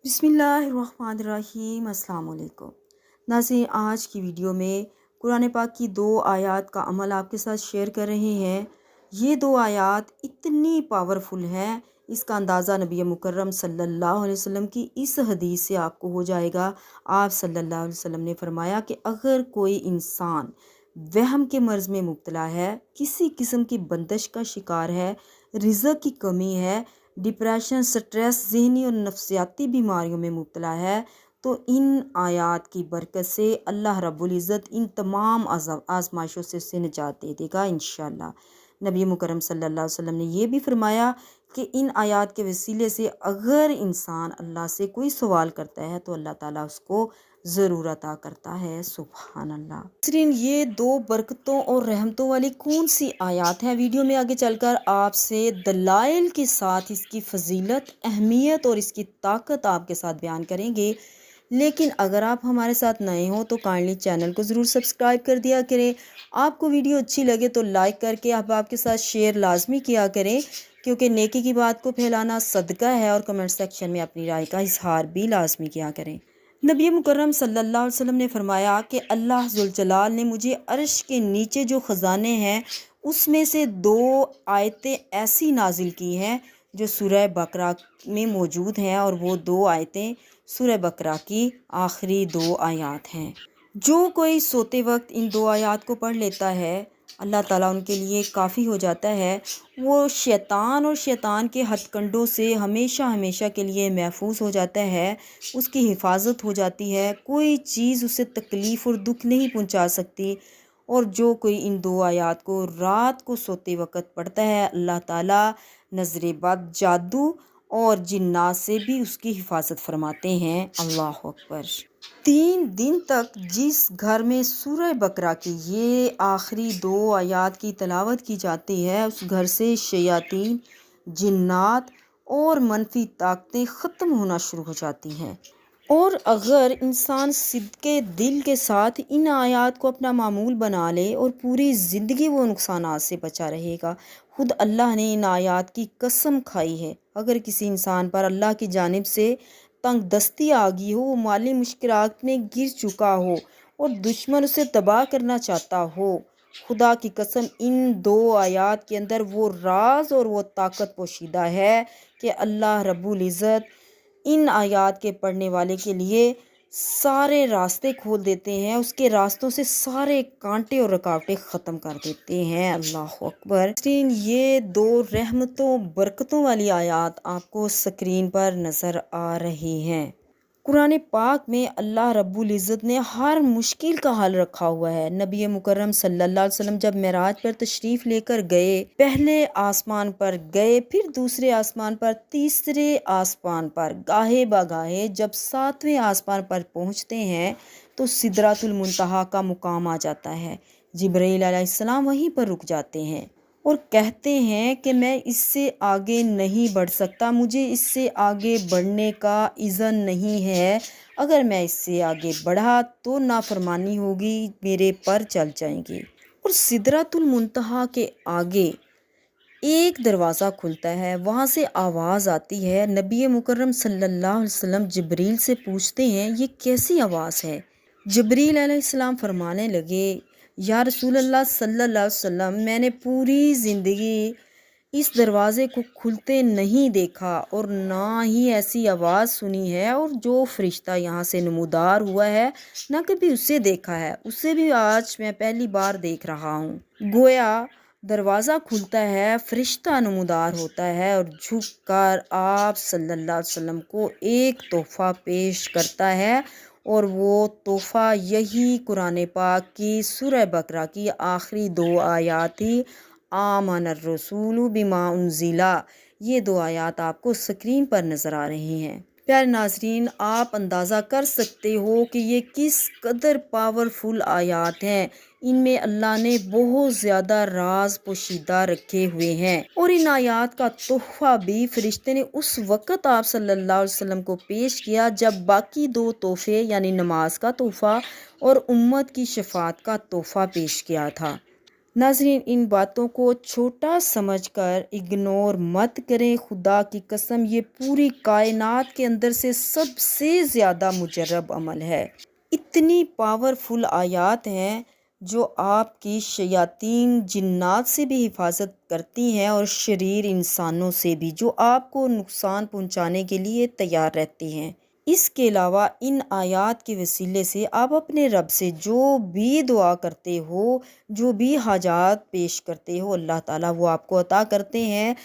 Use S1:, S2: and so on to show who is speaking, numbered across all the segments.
S1: बिस्मिल्लाहिर्रहमानिर्रहीम। अस्सलाम वालेकुम नाज़रीन, आज की वीडियो में कुरान पाक की दो आयत का अमल आपके साथ शेयर कर रहे हैं। ये दो आयत इतनी पावरफुल हैं, इसका अंदाज़ा नबी मुकर्रम सल्लल्लाहु अलैहि वसल्लम की इस हदीस से आपको हो जाएगा। आप सल्लल्लाहु अलैहि वसल्लम ने फरमाया कि अगर कोई इंसान वहम के मर्ज़ में मुब्तला है, किसी किस्म की बंदिश का शिकार है, रिज़्क़ की कमी है, डिप्रेशन, स्ट्रेस, ज़हनी और नफ्सियाती बीमारियों में मुब्तला है, तो इन आयात की बरकत से अल्लाह रब्बुल इज़्ज़त इन तमाम आज़माइशों से उसे निजात दे देगा इंशाअल्लाह। नबी मुकर्रम सल्लल्लाहु अलैहि वसल्लम ने यह भी फरमाया कि इन आयात के वसीले से अगर इंसान अल्लाह से कोई सवाल करता है तो अल्लाह ताला उसको ज़रूर अता करता है। सुभान अल्लाह। नाज़रीन, ये दो बरकतों और रहमतों वाली कौन सी आयात हैं, वीडियो में आगे चलकर आपसे दलाइल के साथ इसकी फजीलत, अहमियत और इसकी ताकत आपके साथ बयान करेंगे। लेकिन अगर आप हमारे साथ नए हो तो काइंडली चैनल को ज़रूर सब्सक्राइब कर दिया करें। आपको वीडियो अच्छी लगे तो लाइक करके आप आपके साथ शेयर लाजमी किया करें, क्योंकि नेकी की बात को फैलाना सदका है। और कमेंट सेक्शन में अपनी राय का इजहार भी लाजमी किया करें। नबी मुकर्रम सल्लल्लाहु अलैहि वसल्लम ने फरमाया कि अल्लाह जुल जलाल ने मुझे अर्श के नीचे जो ख़जाने हैं उसमें से दो आयतें ऐसी नाजिल की हैं जो सूरह बकरा में मौजूद हैं, और वो दो आयतें सूरह बकरा की आखिरी दो आयत हैं। जो कोई सोते वक्त इन दो आयत को पढ़ लेता है, अल्लाह ताला उनके लिए काफ़ी हो जाता है। वो शैतान और शैतान के हथकंडों से हमेशा हमेशा के लिए महफूज हो जाता है, उसकी हिफाजत हो जाती है, कोई चीज़ उसे तकलीफ़ और दुख नहीं पहुंचा सकती। और जो कोई इन दो आयत को रात को सोते वक्त पढ़ता है, अल्लाह ताला नज़र बद, जादू और जिन्नात से भी उसकी हिफाजत फरमाते हैं। अल्लाह अकबर। 3 दिन तक जिस घर में सूरह बकरा की ये आखिरी दो आयत की तलावत की जाती है, उस घर से शयातीन, जिन्नात और मनफी ताकतें ख़त्म होना शुरू हो जाती हैं। और अगर इंसान सिद्के दिल के साथ इन आयात को अपना मामूल बना ले और पूरी ज़िंदगी वो नुकसानात से बचा रहेगा। खुद अल्लाह ने इन आयात की कसम खाई है, अगर किसी इंसान पर अल्लाह की जानिब से तंग दस्ती आ गई हो, वो माली मुश्किलात में गिर चुका हो और दुश्मन उसे तबाह करना चाहता हो, खुदा की कसम इन दो आयात के अंदर वो राज और वो ताकत पोशीदा है कि अल्लाह रब्बुल इज़्ज़त इन आयात के पढ़ने वाले के लिए सारे रास्ते खोल देते हैं, उसके रास्तों से सारे कांटे और रुकावटें ख़त्म कर देते हैं। अल्लाह अकबर। ये दो रहमतों बरकतों वाली आयात आपको स्क्रीन पर नज़र आ रही हैं। कुरान पाक में अल्लाह रब्बुल इज़्ज़त ने हर मुश्किल का हल रखा हुआ है। नबी मुकर्रम सल्लल्लाहु अलैहि वसल्लम जब मेराज पर तशरीफ़ लेकर गए, पहले आसमान पर गए, फिर दूसरे आसमान पर, तीसरे आसमान पर, गाहे बगाहे जब 7वें आसमान पर पहुँचते हैं तो सिदरातुल मुंतहा का मुकाम आ जाता है। जिब्राईल अलैहिस्सलाम वहीं पर रुक जाते हैं और कहते हैं कि मैं इससे आगे नहीं बढ़ सकता, मुझे इससे आगे बढ़ने का इज़्ज़न नहीं है। अगर मैं इससे आगे बढ़ा तो नाफरमानी होगी, मेरे पर चल जाएंगे। और सिदरातुल मुंतहा के आगे एक दरवाज़ा खुलता है, वहाँ से आवाज़ आती है। नबी मुकर्रम सल्लल्लाहु अलैहि वसल्लम जिब्रील से पूछते हैं, ये कैसी आवाज़ है? जिब्रील अलैहिस्सलाम फरमाने लगे, या रसूल अल्लाह सल्लल्लाहु अलैहि वसल्लम, मैंने पूरी ज़िंदगी इस दरवाज़े को खुलते नहीं देखा और ना ही ऐसी आवाज़ सुनी है, और जो फ़रिश्ता यहाँ से नमूदार हुआ है ना कभी उसे देखा है, उसे भी आज मैं पहली बार देख रहा हूँ। गोया दरवाज़ा खुलता है, फ़रिश्ता नमूदार होता है और झुककर आप सल्लल्लाहु अलैहि वसल्लम को एक तोहफ़ा पेश करता है, और वो तोहफ़ा यही कुरान पाक की सूरह बकरा की आखिरी दो आयत ही आमनर रसूलु बिमा उन्ज़िला। ये दो आयत आपको स्क्रीन पर नज़र आ रही हैं। प्यारे नाज़रीन, आप अंदाज़ा कर सकते हो कि ये किस कदर पावरफुल आयत हैं। इनमें अल्लाह ने बहुत ज़्यादा राज पोशीदा रखे हुए हैं, और इन आयत का तोहफ़ा भी फरिश्ते ने उस वक़्त आप सल्लल्लाहु अलैहि वसल्लम को पेश किया जब बाकी दो तोहफ़े यानी नमाज का तोहफ़ा और उम्मत की शफात का तोहफ़ा पेश किया था। नाज़रीन, इन बातों को छोटा समझकर इग्नोर मत करें। खुदा की कसम, ये पूरी कायनात के अंदर से सबसे ज़्यादा मुजर्रब अमल है। इतनी पावरफुल आयात हैं जो आपकी शयातीन जिन्नात से भी हिफाजत करती हैं और शरीर इंसानों से भी, जो आपको नुकसान पहुंचाने के लिए तैयार रहती हैं। इसके अलावा इन आयात के वसीले से आप अपने रब से जो भी दुआ करते हो, जो भी हाजात पेश करते हो, अल्लाह ताला वो आपको अता करते हैं।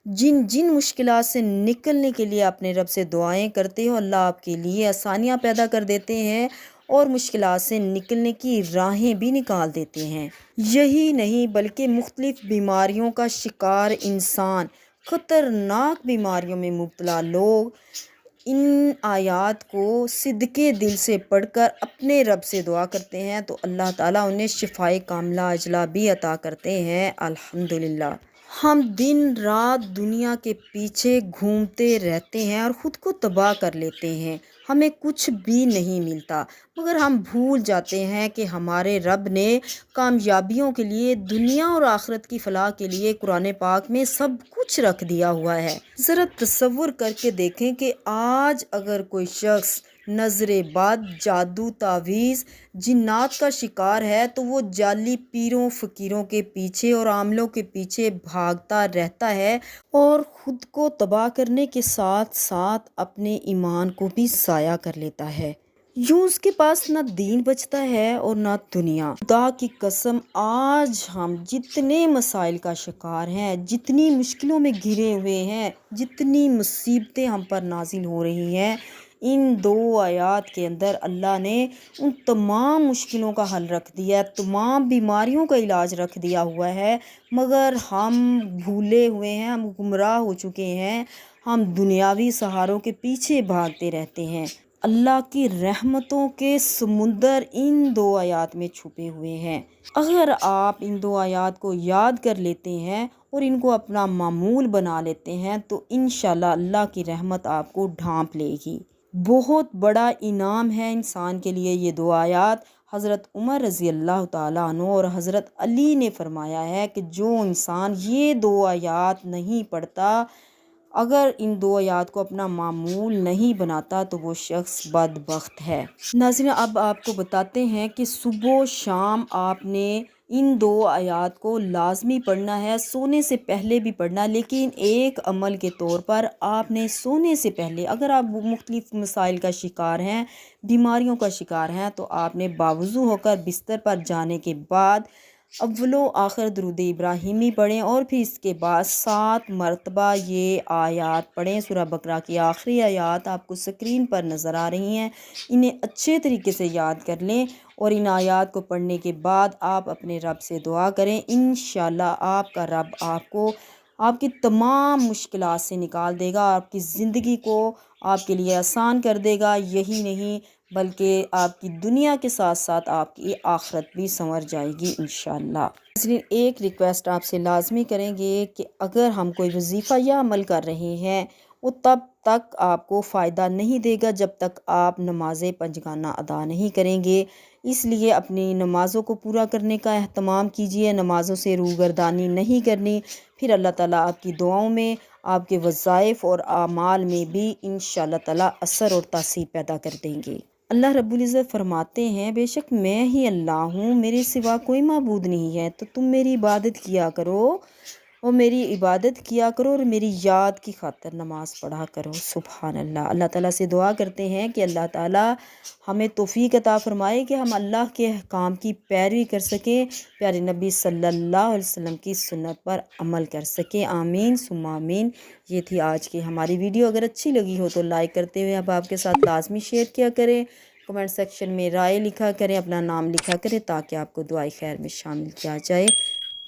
S1: जिन जिन मुश्किलात से निकलने के लिए अपने रब से दुआएं करते हो, अल्लाह आपके लिए आसानियां पैदा कर देते हैं और मुश्किलात से निकलने की राहें भी निकाल देते हैं। यही नहीं बल्कि मुख्तलिफ बीमारियों का शिकार इंसान, ख़तरनाक बीमारियों में मुब्तला लोग इन आयात को सिद्के दिल से पढ़कर अपने रब से दुआ करते हैं तो अल्लाह ताला उन्हें शिफाए कामिला अजला भी अता करते हैं। अल्हम्दुलिल्लाह। हम दिन रात दुनिया के पीछे घूमते रहते हैं और ख़ुद को तबाह कर लेते हैं, हमें कुछ भी नहीं मिलता, मगर हम भूल जाते हैं कि हमारे रब ने कामयाबियों के लिए, दुनिया और आखिरत की फलाह के लिए कुरान पाक में सब कुछ रख दिया हुआ है। ज़रा तसव्वुर करके देखें कि आज अगर कोई शख्स नज़रे बद, जादू, तावीज़, जिन्नात का शिकार है तो वो जाली पीरों फ़कीरों के पीछे और आमलों के पीछे भागता रहता है और ख़ुद को तबाह करने के साथ साथ अपने ईमान को भी ज़ाया कर लेता है। यूं उसके पास ना दीन बचता है और ना दुनिया। खुदा की कसम, आज हम जितने मसाइल का शिकार हैं, जितनी मुश्किलों में घिरे हुए हैं, जितनी मुसीबतें हम पर नाजिल हो रही हैं, इन दो आयात के अंदर अल्लाह ने उन तमाम मुश्किलों का हल रख दिया है, तमाम बीमारियों का इलाज रख दिया हुआ है, मगर हम भूले हुए हैं, हम गुमराह हो चुके हैं, हम दुनियावी सहारों के पीछे भागते रहते हैं। अल्लाह की रहमतों के समुंदर इन दो आयात में छुपे हुए हैं। अगर आप इन दो आयात को याद कर लेते हैं और इनको अपना मामूल बना लेते हैं तो इंशाल्लाह अल्लाह की रहमत आपको ढांप लेगी। बहुत बड़ा इनाम है इंसान के लिए ये दो आयात। हज़रत उमर रज़ी अल्लाह ताला अन्हु और हज़रत अली ने फरमाया है कि जो इंसान ये दो आयात नहीं पढ़ता, अगर इन दो आयात को अपना मामूल नहीं बनाता तो वो शख्स बदबख्त है। नाज़रीन, अब आपको बताते हैं कि सुबह शाम आपने इन दो आयात को लाजमी पढ़ना है, सोने से पहले भी पढ़ना, लेकिन एक अमल के तौर पर आपने सोने से पहले, अगर आप मुख्तलिफ मसाइल का शिकार हैं, बीमारियों का शिकार हैं, तो आपने बावज़ू होकर बिस्तर पर जाने के बाद अव्वलो आखिर दुरूद इब्राहिमी पढ़ें और फिर इसके बाद 7 मरतबा ये आयात पढ़ें। सूरह बकरा की आखिरी आयात आपको स्क्रीन पर नज़र आ रही हैं, इन्हें अच्छे तरीके से याद कर लें और इन आयात को पढ़ने के बाद आप अपने रब से दुआ करें। इंशाल्लाह आपका रब आपको आपकी तमाम मुश्किलात से निकाल देगा, आपकी ज़िंदगी को आपके लिए आसान कर देगा। यही नहीं बल्कि आपकी दुनिया के साथ साथ आपकी आखिरत भी संवर जाएगी इंशाल्लाह। इसलिए एक रिक्वेस्ट आपसे लाजमी करेंगे कि अगर हम कोई वजीफ़ा या अमल कर रहे हैं वो तब तक आपको फ़ायदा नहीं देगा जब तक आप नमाज़ें पंजगाना अदा नहीं करेंगे। इसलिए अपनी नमाज़ों को पूरा करने का एहतमाम कीजिए, नमाज़ों से रूगर्दानी नहीं करनी, फिर अल्लाह ताला आपकी दुआओं में, आपके वज़ाइफ़ और आमाल में भी इंशाअल्लाह ताला असर और तासीर पैदा कर देंगे। अल्लाह रब्बुल इज़्ज़त फरमाते हैं, बेशक मैं ही अल्लाह हूँ, मेरे सिवा कोई माबूद नहीं है, तो तुम मेरी इबादत किया करो और मेरी इबादत किया करो और मेरी याद की खातिर नमाज़ पढ़ा करो। सुभान अल्लाह। अल्लाह ताला से दुआ करते हैं कि अल्लाह ताला हमें तौफीक अता फरमाए कि हम अल्लाह के अहकाम की पैरवी कर सकें, प्यारे नबी सल्लल्लाहु अलैहि वसल्लम की सुन्नत पर अमल कर सकें। आमीन सुम्मा आमीन। ये थी आज की हमारी वीडियो। अगर अच्छी लगी हो तो लाइक करते हुए अब आपके साथ लाजमी शेयर किया करें, कमेंट सेक्शन में राय लिखा करें, अपना नाम लिखा करें ताकि आपको दुआए खैर में शामिल किया जाए।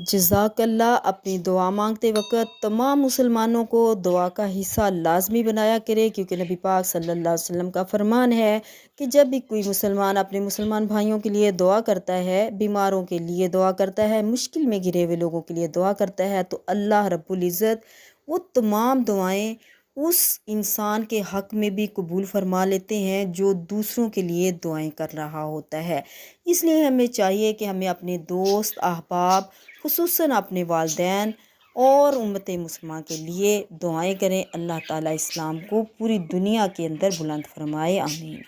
S1: जज़ाकल्लाह। अपनी दुआ मांगते वक्त तमाम मुसलमानों को दुआ का हिस्सा लाजमी बनाया करे, क्योंकि नबी पाक सल्लल्लाहु अलैहि वसल्लम का फरमान है कि जब भी कोई मुसलमान अपने मुसलमान भाइयों के लिए दुआ करता है, बीमारों के लिए दुआ करता है, मुश्किल में घिरे हुए लोगों के लिए दुआ करता है, तो अल्लाह रब्बुल इज़्ज़त वो तमाम दुआएं उस इंसान के हक़ में भी कबूल फरमा लेते हैं जो दूसरों के लिए दुआएं कर रहा होता है। इसलिए हमें चाहिए कि हमें अपने दोस्त, अहबाब, خصوصاً اپنے والدین اور امت مسلمہ کے لیے دعائیں کریں۔ اللہ تعالیٰ اسلام کو پوری دنیا کے اندر بلند فرمائے، آمین۔